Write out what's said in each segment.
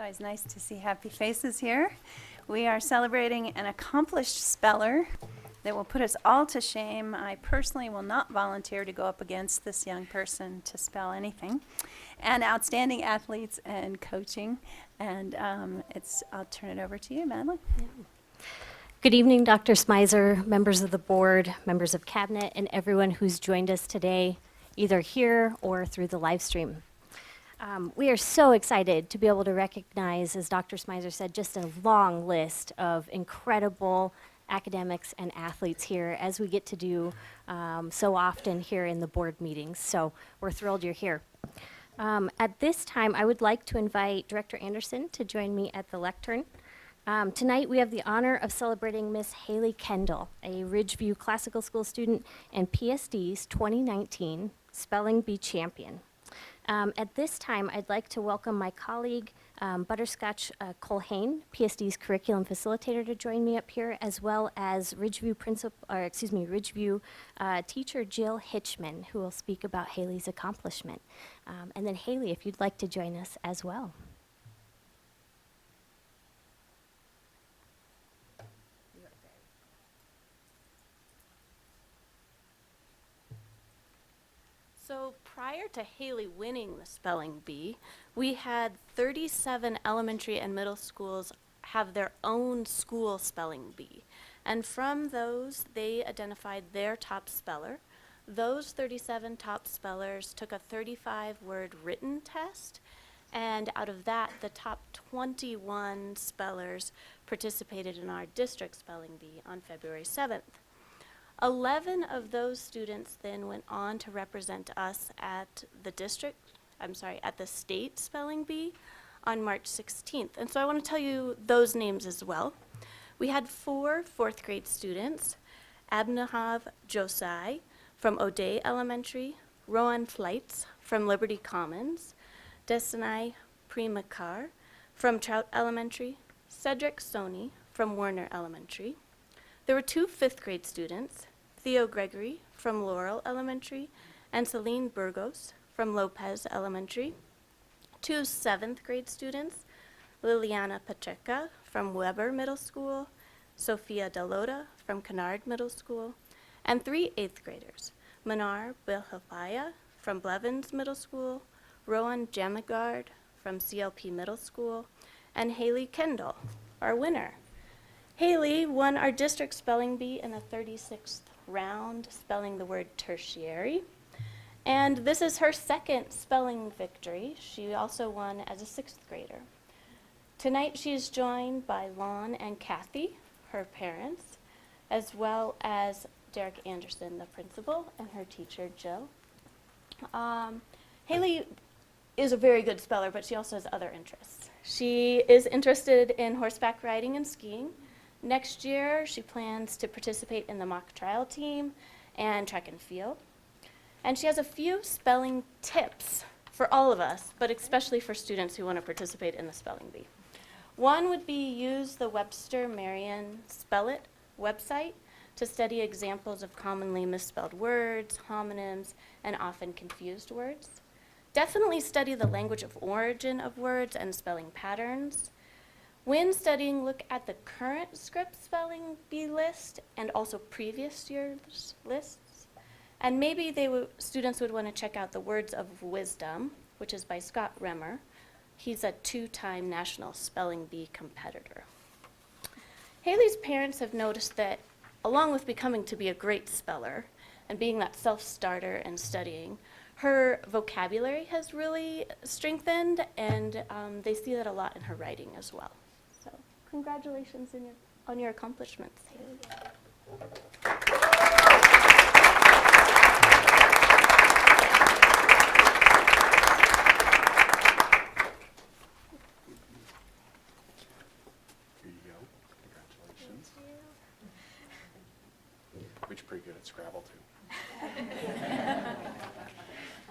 always nice to see happy faces here. We are celebrating an accomplished speller that will put us all to shame. I personally will not volunteer to go up against this young person to spell anything. And outstanding athletes and coaching. And I'll turn it over to you, Madeline. Yeah. Good evening, Dr. Smizer, members of the board, members of cabinet, and everyone who's joined us today, either here or through the live stream. We are so excited to be able to recognize, as Dr. Smizer said, just a long list of incredible academics and athletes here, as we get to do so often here in the board meetings. So we're thrilled you're here. At this time, I would like to invite Director Anderson to join me at the lectern. Tonight, we have the honor of celebrating Miss Haley Kendall, a Ridgeview Classical School student and PSD's 2019 Spelling Bee champion. At this time, I'd like to welcome my colleague, Butterscotch Colleen, PSD's curriculum facilitator, to join me up here, as well as Ridgeview teacher Jill Hitchman, who will speak about Haley's accomplishment. And then Haley, if you'd like to join us as well. So prior to Haley winning the spelling bee, we had 37 elementary and middle schools have their own school spelling bee. And from those, they identified their top speller. Those 37 top spellers took a 35-word written test, and out of that, the top 21 spellers participated in our district spelling bee on February 7th. 11 of those students then went on to represent us at the state spelling bee on March 16th. And so I want to tell you those names as well. We had 4 fourth grade students: Abnahav Josai from O'Day Elementary, Rowan Flights from Liberty Commons, Desanai Primakar from Trout Elementary, Cedric Soni from Warner Elementary. There were 2 fifth grade students, Theo Gregory from Laurel Elementary and Celine Burgos from Lopez Elementary. 2 seventh grade students, Liliana Pacheca from Weber Middle School, Sophia Delota from Kennard Middle School, and 3 eighth graders, Manar Bilhafaya from Blevins Middle School, Rowan Jamagard from CLP Middle School, and Haley Kendall, our winner. Haley won our district spelling bee in the 36th round, spelling the word tertiary. And this is her second spelling victory. She also won as a 6th grader. Tonight she is joined by Lon and Kathy, her parents, as well as Derek Anderson, the principal, and her teacher, Jill. Haley is a very good speller, but she also has other interests. She is interested in horseback riding and skiing. Next year, she plans to participate in the mock trial team and track and field. And she has a few spelling tips for all of us, but especially for students who want to participate in the spelling bee. One would be use the Webster Marion Spell It website to study examples of commonly misspelled words, homonyms, and often confused words. Definitely study the language of origin of words and spelling patterns. When studying, look at the current script spelling bee list and also previous year's lists. And maybe students would want to check out the Words of Wisdom, which is by Scott Remmer. He's a 2-time national spelling bee competitor. Haley's parents have noticed that along with becoming to be a great speller and being that self-starter and studying, her vocabulary has really strengthened, and they see that a lot in her writing as well. So congratulations on your accomplishments, Haley. Here you go. Congratulations. Which you're pretty good at Scrabble, too.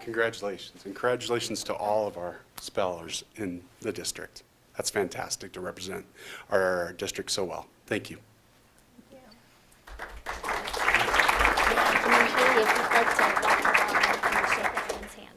Congratulations. And congratulations to all of our spellers in the district. That's fantastic to represent our district so well. Thank you. And then Haley, if you'd like to walk along and shake everyone's hand.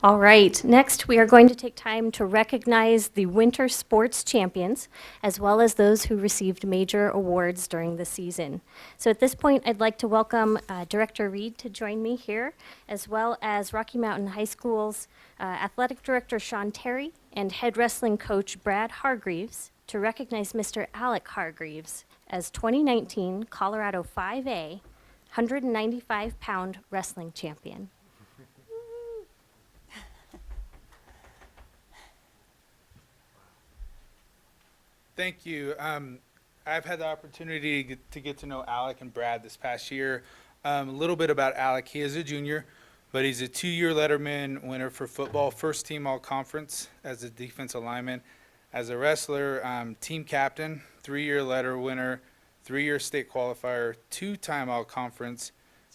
All right, next we are going to take time to recognize the winter sports champions, as well as those who received major awards during the season. So at this point, I'd like to welcome Director Reed to join me here, as well as Rocky Mountain High School's Athletic Director Sean Terry and head wrestling coach Brad Hargreaves to recognize Mr. Alec Hargreaves as 2019 Colorado 5A 195-pound wrestling champion. Thank you. I've had the opportunity to get to know Alec and Brad this past year. A little bit about Alec. He is a junior, but he's a 2-year Letterman winner for football, first team all-conference as a defensive lineman. As a wrestler, team captain, 3-year letter winner, 3-year state qualifier, 2-time all-conference,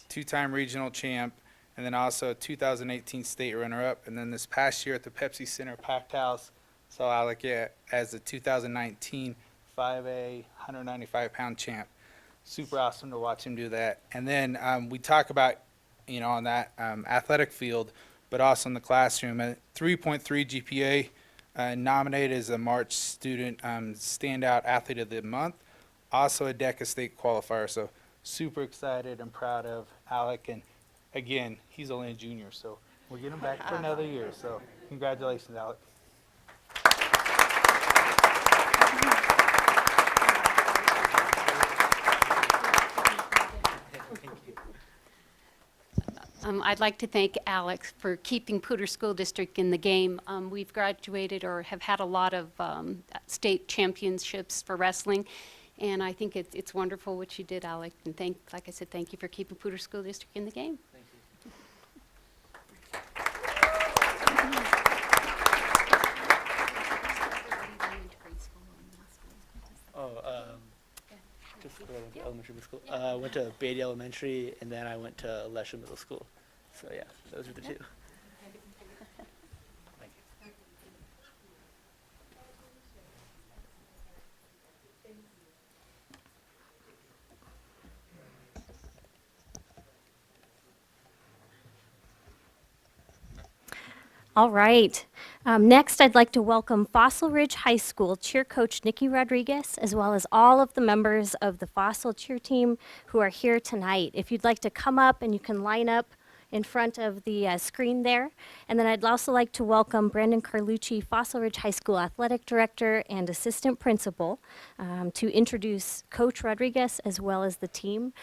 2-time regional champ, and then also a 2018 state runner-up. And then this past year at the Pepsi Center Packed House, saw Alec as the 2019 5A 195-pound champ. Super awesome to watch him do that. And then we talk about, on that athletic field, but also in the classroom. A 3.3 GPA, nominated as a March Student Standout Athlete of the Month. Also a DECA State qualifier. So super excited and proud of Alec. And again, he's only a junior, so we'll get him back for another year. So congratulations, Alec. I'd like to thank Alex for keeping Poudre School District in the game. We've graduated or have had a lot of state championships for wrestling, and I think it's wonderful what you did, Alex. And like I said, thank you for keeping Poudre School District in the game. Thank you. Just elementary school. I went to Beatty Elementary, and then I went to Lesha Middle School. So yeah, those are the two. Thank you. All right. Next, I'd like to welcome Fossil Ridge High School cheer coach Nikki Rodriguez, as well as all of the members of the Fossil cheer team who are here tonight. If you'd like to come up and you can line up in front of the screen there. And then I'd also like to welcome Brandon Carlucci, Fossil Ridge High School Athletic Director and Assistant Principal, to introduce Coach Rodriguez as well as the team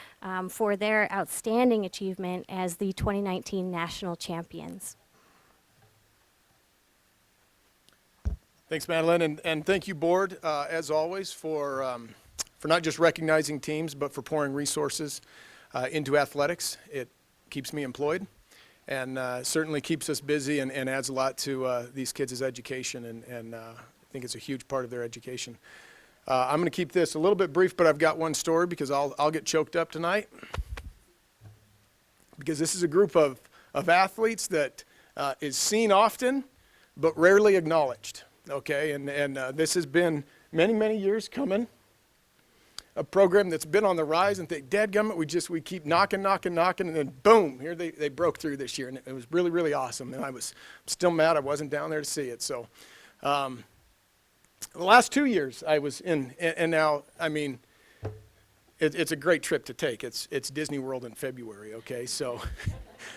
for their outstanding achievement as the 2019 National Champions. Thanks, Madeline, and thank you, board, as always, for not just recognizing teams, but for pouring resources into athletics. It keeps me employed, and certainly keeps us busy, and adds a lot to these kids' education, and I think it's a huge part of their education. I'm going to keep this a little bit brief, but I've got one story because I'll get choked up tonight, because this is a group of athletes that is seen often, but rarely acknowledged. Okay, and this has been many, many years coming. A program that's been on the rise, and think, dadgummit, we keep knocking, and then boom, here they broke through this year, and it was really, really awesome. And I'm still mad I wasn't down there to see it. So, the last 2 years I was in, and now, I mean, it's a great trip to take. It's Disney World in February. Okay, so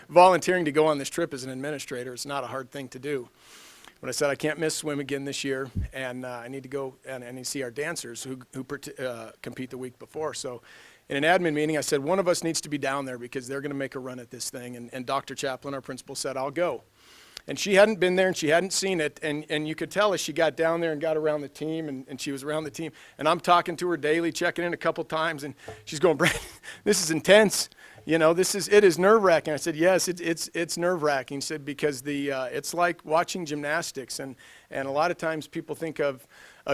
volunteering to go on this trip as an administrator is not a hard thing to do. But I said I can't miss swim again this year, and I need to go and I need to see our dancers who compete the week before. So in an admin meeting, I said one of us needs to be down there because they're going to make a run at this thing. And Dr. Chaplin, our principal, said, I'll go. And she hadn't been there and she hadn't seen it. And you could tell as she got down there and got around the team, and she was around the team. And I'm talking to her daily, checking in a couple times, and she's going, Brandon, this is intense. You know, it is nerve-wracking. I said, yes, it's nerve-wracking. She said, because it's like watching gymnastics, and a lot of times people think of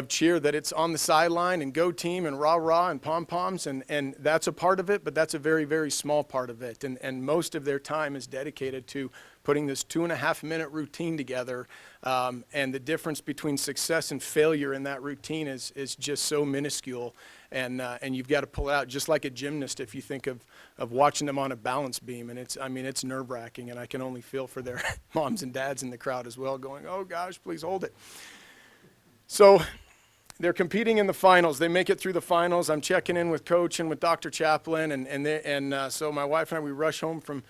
cheer that it's on the sideline and go team and rah-rah and pom-poms, and that's a part of it, but that's a very, very small part of it. And most of their time is dedicated to putting this 2.5-minute routine together, and the difference between success and failure in that routine is just so minuscule. and you've got to pull it out just like a gymnast if you think of watching them on a balance beam. And it's nerve-wracking, and I can only feel for their moms and dads in the crowd as well going, oh gosh, please hold it. So they're competing in the finals. They make it through the finals. I'm checking in with Coach and with Dr. Chaplin, and so my wife and I, we rush home from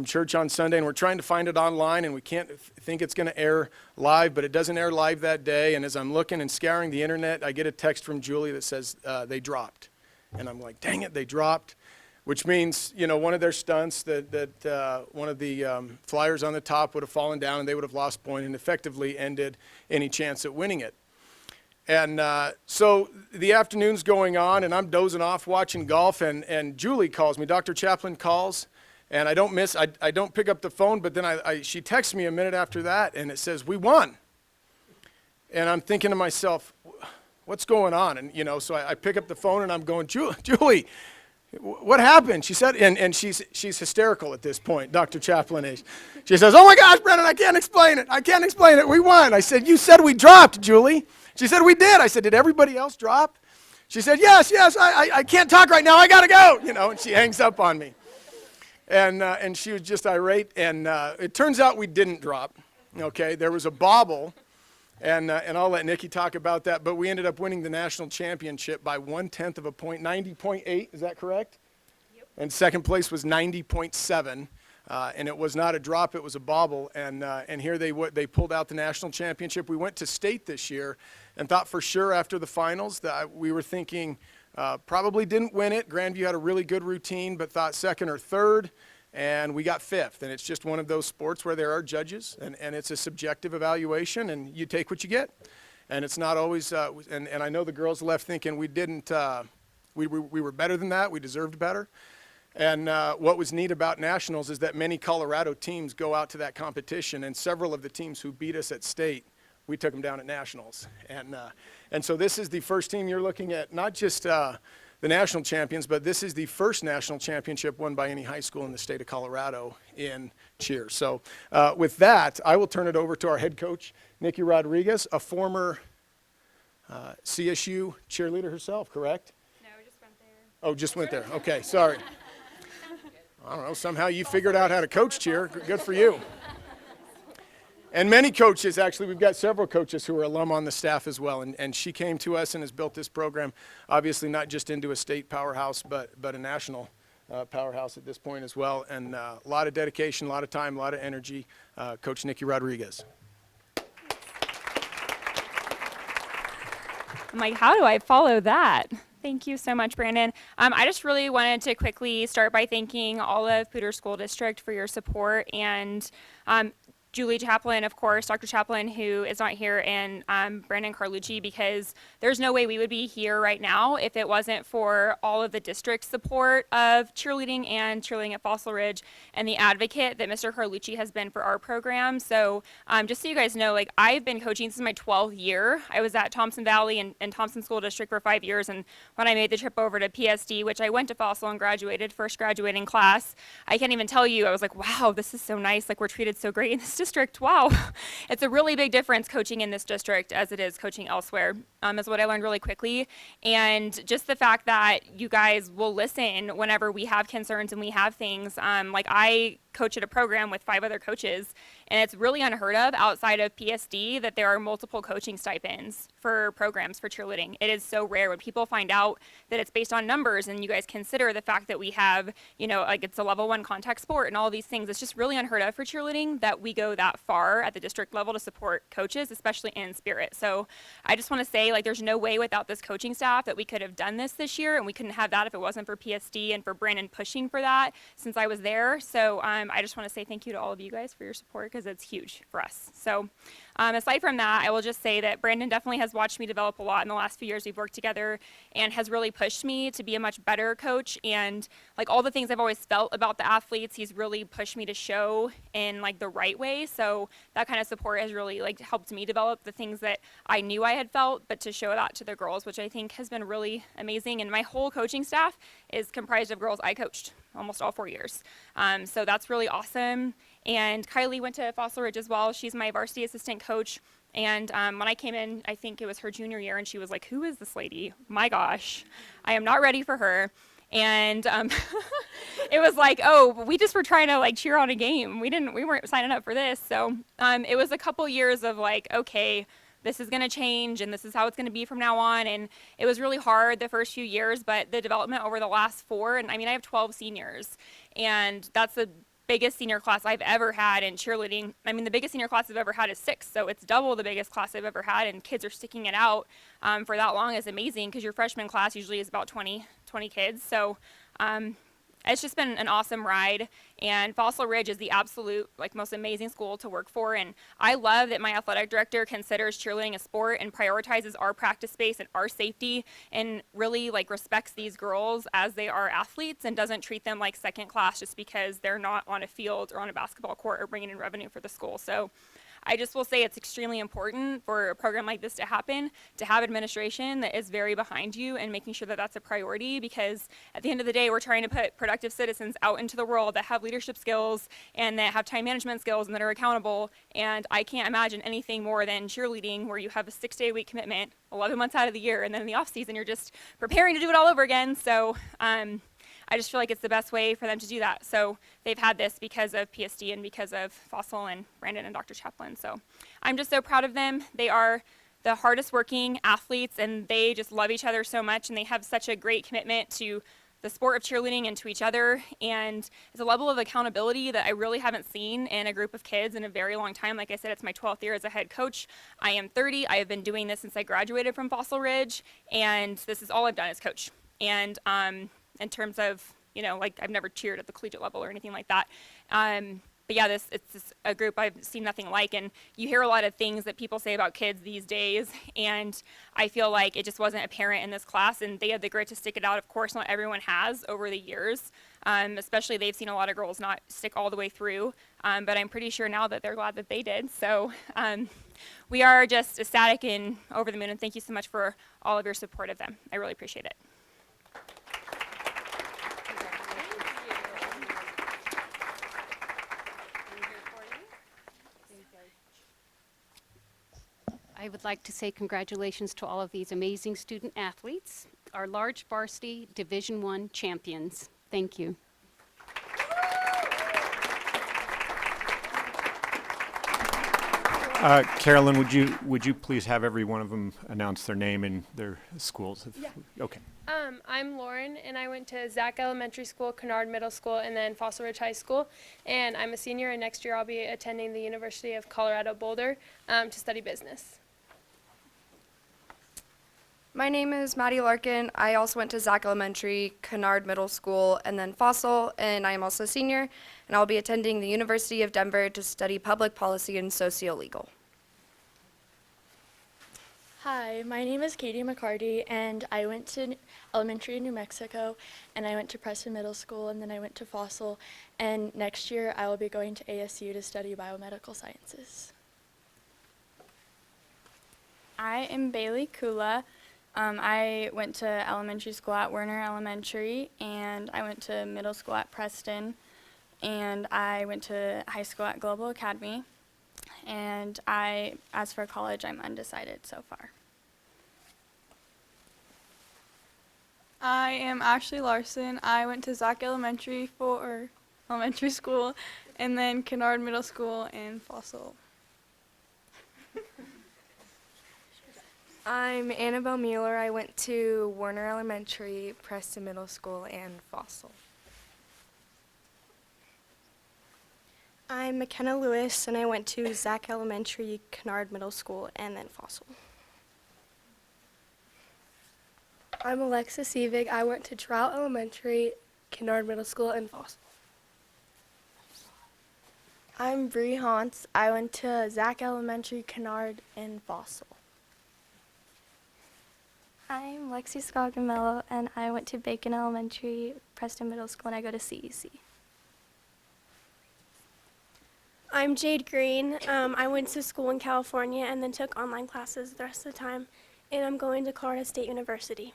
church on Sunday, and we're trying to find it online, and we can't think it's going to air live, but it doesn't air live that day. And as I'm looking and scouring the internet, I get a text from Julie that says they dropped. And I'm like, dang it, they dropped, which means, one of their stunts that one of the flyers on the top would have fallen down, and they would have lost point and effectively ended any chance at winning it. And so the afternoon's going on, and I'm dozing off watching golf, and Julie calls me. Dr. Chaplin calls. And I don't pick up the phone, but then she texts me a minute after that, and it says, we won. And I'm thinking to myself, what's going on? And, so I pick up the phone, and I'm going, Julie, what happened? She said, and she's hysterical at this point, Dr. Chaplin is. She says, oh my gosh, Brennan, I can't explain it. We won. I said, you said we dropped, Julie. She said, we did. I said, did everybody else drop? She said, yes, I can't talk right now. I got to go, and she hangs up on me. And she was just irate, and it turns out we didn't drop, okay? There was a bobble, and I'll let Nikki talk about that, but we ended up winning the national championship by 1/10 of a point, 90.8, is that correct? Yep. And second place was 90.7, and it was not a drop, it was a bobble, and here they pulled out the national championship. We went to state this year and thought for sure after the finals that we were thinking, probably didn't win it. Grandview had a really good routine, but thought second or third, and we got fifth. And it's just one of those sports where there are judges, and it's a subjective evaluation, and you take what you get. And it's not always, and I know the girls left thinking we didn't, we were better than that, we deserved better. And what was neat about nationals is that many Colorado teams go out to that competition, and several of the teams who beat us at state, we took them down at nationals. And so this is the first team you're looking at, not just the national champions, but this is the first national championship won by any high school in the state of Colorado in cheer. So with that, I will turn it over to our head coach, Nikki Rodriguez, a former CSU cheerleader herself, correct? No, just went there. Oh, just went there. Okay, sorry. I don't know, somehow you figured out how to coach cheer. Good for you. And many coaches, actually, we've got several coaches who are alum on the staff as well. And she came to us and has built this program, obviously not just into a state powerhouse, but a national powerhouse at this point as well. And a lot of dedication, a lot of time, a lot of energy. Coach Nikki Rodriguez. I'm like, how do I follow that? Thank you so much, Brandon. I just really wanted to quickly start by thanking all of Poudre School District for your support, and Julie Chaplin, of course, Dr. Chaplin, who is not here, and Brandon Carlucci, because there's no way we would be here right now if it wasn't for all of the district's support of cheerleading and cheerleading at Fossil Ridge, and the advocate that Mr. Carlucci has been for our program. So just so you guys know, like, I've been coaching, this is my 12th year. I was at Thompson Valley and Thompson School District for 5 years, and when I made the trip over to PSD, which I went to Fossil and graduated, first graduating class, I can't even tell you, I was like, wow, this is so nice, like, we're treated so great in this district. Wow. It's a really big difference coaching in this district as it is coaching elsewhere, is what I learned really quickly. And just the fact that you guys will listen whenever we have concerns and we have things. Like, I coach at a program with 5 other coaches, and it's really unheard of outside of PSD that there are multiple coaching stipends for programs for cheerleading. It is so rare when people find out that it's based on numbers, and you guys consider the fact that we have, like, it's a level 1 contact sport and all these things. It's just really unheard of for cheerleading that we go that far at the district level to support coaches, especially in spirit. So I just want to say, like, there's no way without this coaching staff that we could have done this year, and we couldn't have that if it wasn't for PSD and for Brandon pushing for that since I was there. So I just want to say thank you to all of you guys for your support, because it's huge for us. So aside from that, I will just say that Brandon definitely has watched me develop a lot in the last few years we've worked together, and has really pushed me to be a much better coach. And like, all the things I've always felt about the athletes, he's really pushed me to show in, like, the right way. So that kind of support has really, like, helped me develop the things that I knew I had felt, but to show that to the girls, which I think has been really amazing. And my whole coaching staff is comprised of girls I coached almost all 4 years. So that's really awesome. And Kylie went to Fossil Ridge as well. She's my varsity assistant coach. And when I came in, I think it was her junior year, and she was like, "Who is this lady? My gosh, I am not ready for her." And it was like, oh, we just were trying to like cheer on a game. We weren't signing up for this. So it was a couple years of like, okay, this is going to change and this is how it's going to be from now on. And it was really hard the first few years, but the development over the last 4, and I mean, I have 12 seniors, and that's the biggest senior class I've ever had in cheerleading. I mean, the biggest senior class I've ever had is 6, so it's double the biggest class I've ever had, and kids are sticking it out for that long is amazing, because your freshman class usually is about 20 kids. So it's just been an awesome ride, and Fossil Ridge is the absolute like most amazing school to work for, and I love that my athletic director considers cheerleading a sport and prioritizes our practice space and our safety, and really like respects these girls as they are athletes and doesn't treat them like second class just because they're not on a field or on a basketball court or bringing in revenue for the school. So I just will say it's extremely important for a program like this to happen, to have administration that is very behind you and making sure that that's a priority, because at the end of the day, we're trying to put productive citizens out into the world that have leadership skills and that have time management skills and that are accountable. And I can't imagine anything more than cheerleading, where you have a 6-day-a-week commitment 11 months out of the year, and then in the off season, you're just preparing to do it all over again. So I just feel like it's the best way for them to do that. So they've had this because of PSD and because of Fossil and Brandon and Dr. Chaplin. So I'm just so proud of them. They are the hardest working athletes, and they just love each other so much, and they have such a great commitment to the sport of cheerleading and to each other. And it's a level of accountability that I really haven't seen in a group of kids in a very long time. Like I said, it's my 12th year as a head coach. I am 30. I have been doing this since I graduated from Fossil Ridge, and this is all I've done as coach. And in terms of, you know, like I've never cheered at the collegiate level or anything like that. But yeah, it's just a group I've seen nothing like. And you hear a lot of things that people say about kids these days, and I feel like it just wasn't apparent in this class, and they had the grit to stick it out. Of course, not everyone has over the years, especially they've seen a lot of girls not stick all the way through, but I'm pretty sure now that they're glad that they did. So we are just ecstatic and over the moon, and thank you so much for all of your support of them. I really appreciate it. I would like to say congratulations to all of these amazing student athletes, our large varsity Division I champions. Thank you. Carolyn, would you please have every one of them announce their name and their schools? Yeah. Okay. I'm Lauren, and I went to Zach Elementary School, Kennard Middle School, and then Fossil Ridge High School. And I'm a senior, and next year I'll be attending the University of Colorado Boulder to study business. My name is Maddie Larkin. I also went to Zach Elementary, Kennard Middle School, and then Fossil, and I am also a senior, and I'll be attending the University of Denver to study public policy and socio-legal. Hi, my name is Katie McCarty, and I went to elementary in New Mexico, and I went to Preston Middle School, and then I went to Fossil, and next year I will be going to ASU to study biomedical sciences. I am Bailey Kula. I went to elementary school at Werner Elementary, and I went to middle school at Preston, and I went to high school at Global Academy. And as for college, I'm undecided so far. I am Ashley Larson. I went to Zach Elementary for elementary school, and then Kennard Middle School and Fossil. I'm Annabelle Mueller. I went to Werner Elementary, Preston Middle School, and Fossil. I'm McKenna Lewis, and I went to Zach Elementary, Kennard Middle School, and then Fossil. I'm Alexis Evig. I went to Trout Elementary, Kennard Middle School, and Fossil. I'm Bree Hauntz. I went to Zach Elementary, Kennard, and Fossil. I'm Lexi Scoggamello, and I went to Bacon Elementary, Preston Middle School, and I go to CEC. I'm Jade Green. I went to school in California and then took online classes the rest of the time, and I'm going to Colorado State University.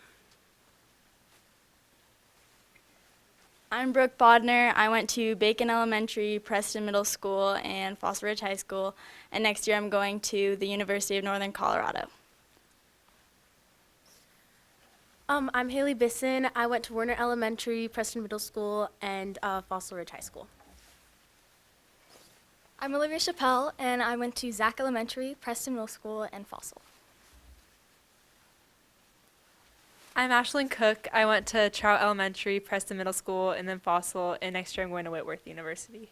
I'm Brooke Bodner. I went to Bacon Elementary, Preston Middle School, and Fossil Ridge High School. And next year I'm going to the University of Northern Colorado. I'm Haley Bisson. I went to Werner Elementary, Preston Middle School, and Fossil Ridge High School. I'm Olivia Chappelle, and I went to Zach Elementary, Preston Middle School, and Fossil. I'm Ashlyn Cook. I went to Trout Elementary, Preston Middle School, and then Fossil, and next year I'm going to Whitworth University.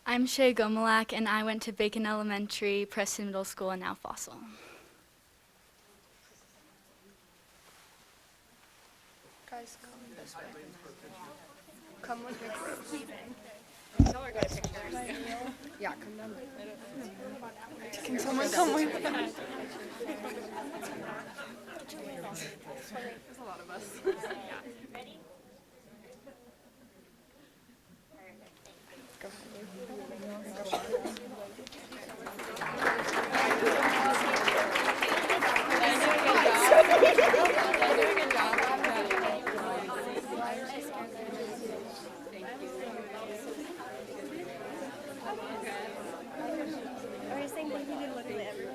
I'm Shay Gomalak, and I went to Bacon Elementary, Preston Middle School, and now Fossil. Guys, come this way. Come with your groups. Tell her to go to pictures. Yeah, come down. Can someone come with us? There's a lot of us. Ready? Go Are you saying that you did look at everyone?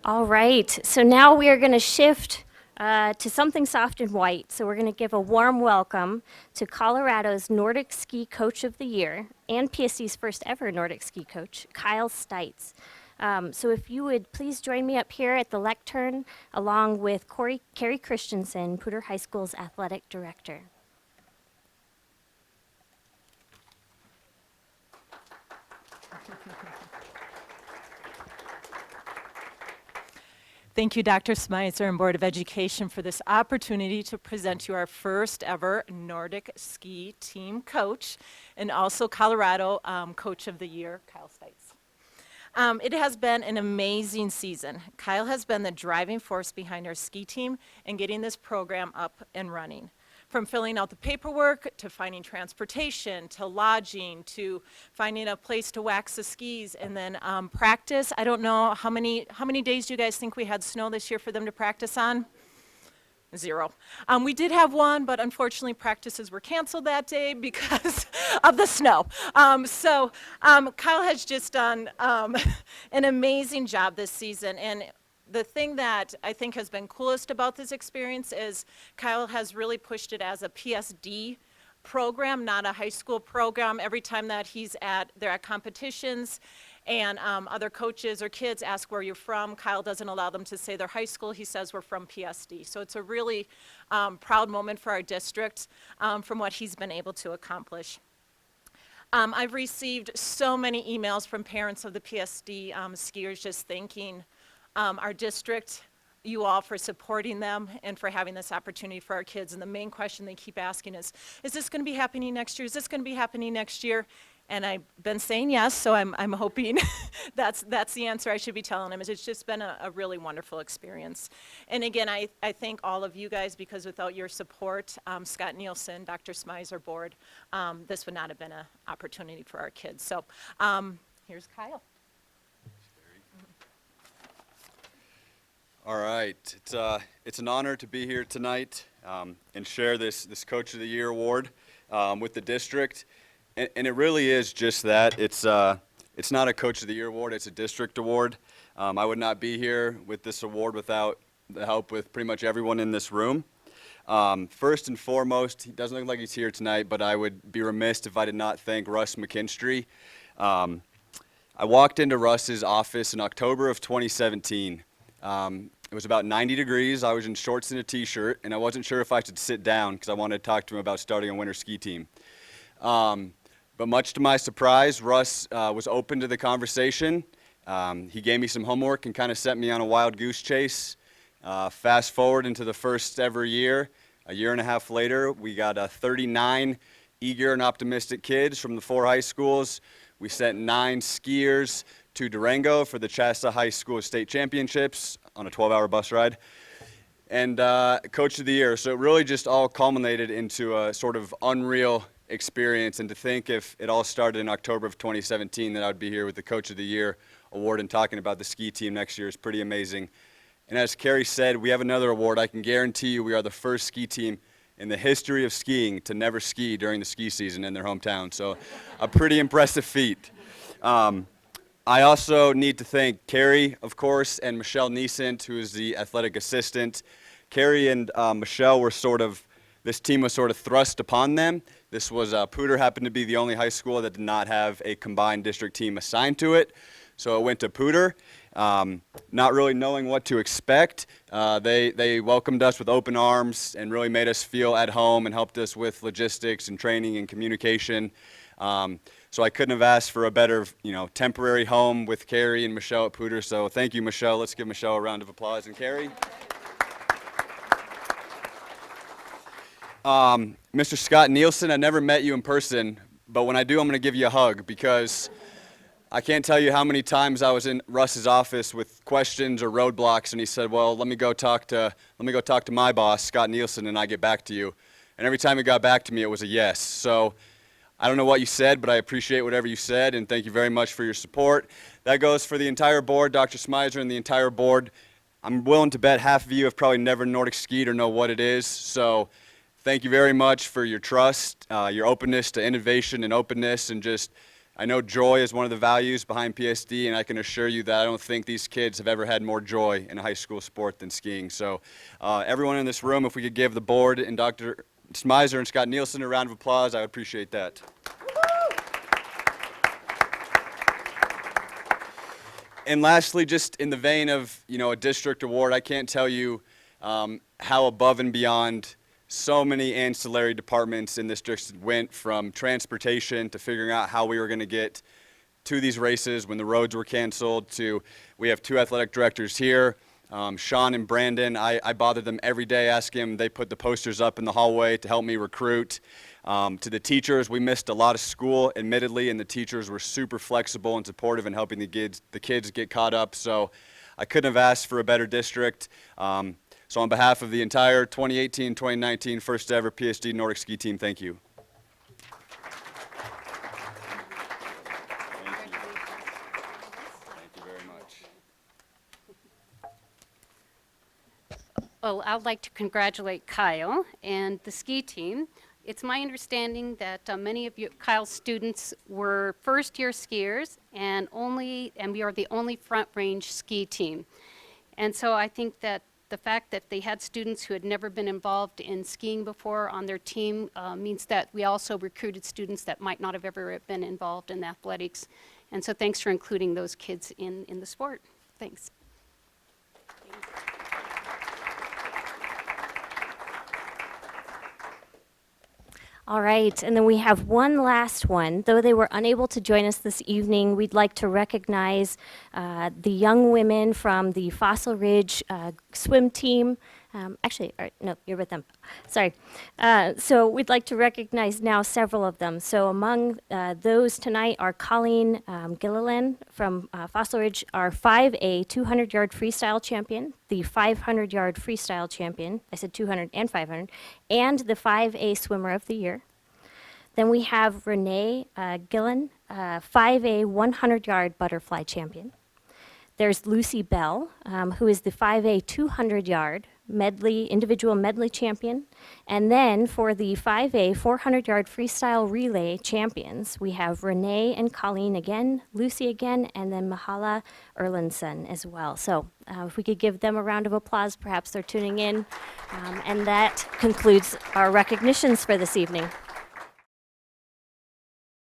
All right, so now we are going to shift to something soft and white. So we're going to give a warm welcome to Colorado's Nordic Ski Coach of the Year and PSC's first ever Nordic Ski Coach, Kyle Stites. So if you would please join me up here at the lectern along with Carrie Christensen, Poudre High School's athletic director. Thank you, Dr. Smizer and Board of Education, for this opportunity to present you our first ever Nordic Ski Team Coach and also Colorado Coach of the Year, Kyle Stites. It has been an amazing season. Kyle has been the driving force behind our ski team and getting this program up and running. From filling out the paperwork, to finding transportation, to lodging, to finding a place to wax the skis, and then practice. I don't know, how many days do you guys think we had snow this year for them to practice on? 0. We did have one, but unfortunately practices were canceled that day because of the snow. Kyle has just done an amazing job this season, and the thing that I think has been coolest about this experience is Kyle has really pushed it as a PSD program, not a high school program. Every time that they're at competitions and other coaches or kids ask where you're from, Kyle doesn't allow them to say their high school. He says we're from PSD. So it's a really proud moment for our district from what he's been able to accomplish. I've received so many emails from parents of the PSD skiers just thanking our district, you all, for supporting them and for having this opportunity for our kids. And the main question they keep asking is this going to be happening next year? Is this going to be happening next year? And I've been saying yes, so I'm hoping that's the answer I should be telling them. Is it's just been a really wonderful experience. And again, I thank all of you guys, because without your support, Scott Nielsen, Dr. Smizer Board, this would not have been an opportunity for our kids. So here's Kyle. All right, it's an honor to be here tonight and share this Coach of the Year award with the district, and it really is just that. It's not a Coach of the Year award; it's a district award. I would not be here with this award without the help with pretty much everyone in this room. First and foremost, he doesn't look like he's here tonight, but I would be remiss if I did not thank Russ McKinstry. I walked into Russ's office in October of 2017. It was about 90 degrees. I was in shorts and a t-shirt, and I wasn't sure if I should sit down because I wanted to talk to him about starting a winter ski team. But much to my surprise, Russ was open to the conversation, He gave me some homework and kind of set me on a wild goose chase. Fast forward into the first ever year, a year and a half later, we got 39 eager and optimistic kids from the 4 high schools. We sent 9 skiers to Durango for the Shasta High School State Championships on a 12-hour bus ride. And Coach of the Year. So it really just all culminated into a sort of unreal experience. And to think if it all started in October of 2017 that I would be here with the Coach of the Year award and talking about the ski team next year is pretty amazing. And as Carrie said, we have another award. I can guarantee you we are the first ski team in the history of skiing to never ski during the ski season in their hometown. So a pretty impressive feat. I also need to thank Carrie, of course, and Michelle Neesent, who is the athletic assistant. Carrie and Michelle were this team was sort of thrust upon them. This was, Poudre happened to be the only high school that did not have a combined district team assigned to it. So it went to Poudre. Not really knowing what to expect, they welcomed us with open arms and really made us feel at home and helped us with logistics and training and communication. So I couldn't have asked for a better, temporary home with Carrie and Michelle at Poudre. So thank you, Michelle. Let's give Michelle a round of applause. And Carrie? Mr. Scott Nielsen, I never met you in person, but when I do, I'm going to give you a hug because I can't tell you how many times I was in Russ's office with questions or roadblocks, and he said, "Well, let me go talk to my boss, Scott Nielsen, and I get back to you." And every time he got back to me, it was a yes. So I don't know what you said, but I appreciate whatever you said, and thank you very much for your support. That goes for the entire board, Dr. Smyser and the entire board. I'm willing to bet half of you have probably never Nordic skied or know what it is. So thank you very much for your trust, your openness to innovation and openness, and just, I know joy is one of the values behind PSD, and I can assure you that I don't think these kids have ever had more joy in a high school sport than skiing. So everyone in this room, if we could give the board and Dr. Smyser and Scott Nielsen a round of applause, I would appreciate that. And lastly, just in the vein of, a district award, I can't tell you how above and beyond so many ancillary departments in this district went, from transportation to figuring out how we were going to get to these races when the roads were canceled, to we have 2 athletic directors here, Sean and Brandon. I bother them every day, asking them. They put the posters up in the hallway to help me recruit. To the teachers, we missed a lot of school, admittedly, and the teachers were super flexible and supportive in helping the kids get caught up. So I couldn't have asked for a better district. So on behalf of the entire 2018-2019 first ever PSD Nordic ski team, thank you. Thank you very much. Well, I'd like to congratulate Kyle and the ski team. It's my understanding that many of Kyle's students were first-year skiers, and we are the only front range ski team. And so I think that the fact that they had students who had never been involved in skiing before on their team means that we also recruited students that might not have ever been involved in athletics. And so thanks for including those kids in the sport. Thanks. All right, and then we have one last one. Though they were unable to join us this evening, we'd like to recognize the young women from the Fossil Ridge swim team. No, you're with them. Sorry. So we'd like to recognize now several of them. So among those tonight are Colleen Gilliland from Fossil Ridge, our 5A 200-yard freestyle champion, the 500-yard freestyle champion, I said 200 and 500, and the 5A swimmer of the year. Then we have Renee Gillen, 5A 100-yard butterfly champion. There's Lucy Bell, who is the 5A 200-yard individual medley champion. And then for the 5A 400-yard freestyle relay champions, we have Renee and Colleen again, Lucy again, and then Mahala Erlandson as well. So if we could give them a round of applause, perhaps they're tuning in. And that concludes our recognitions for this evening.